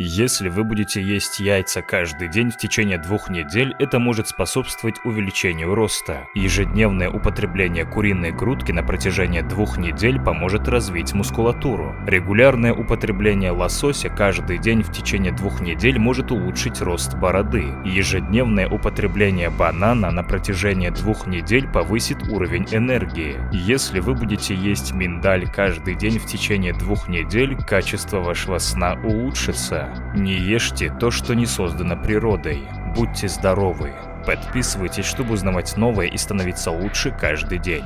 Если вы будете есть яйца каждый день в течение 2 недель, это может способствовать увеличению роста. Ежедневное употребление куриной грудки на протяжении 2 недель поможет развить мускулатуру. Регулярное употребление лосося каждый день в течение 2 недель может улучшить рост бороды. Ежедневное употребление банана на протяжении 2 недель повысит уровень энергии. Если вы будете есть миндаль каждый день в течение 2 недель, качество вашего сна улучшится. Не ешьте то, что не создано природой. Будьте здоровы. Подписывайтесь, чтобы узнавать новое и становиться лучше каждый день.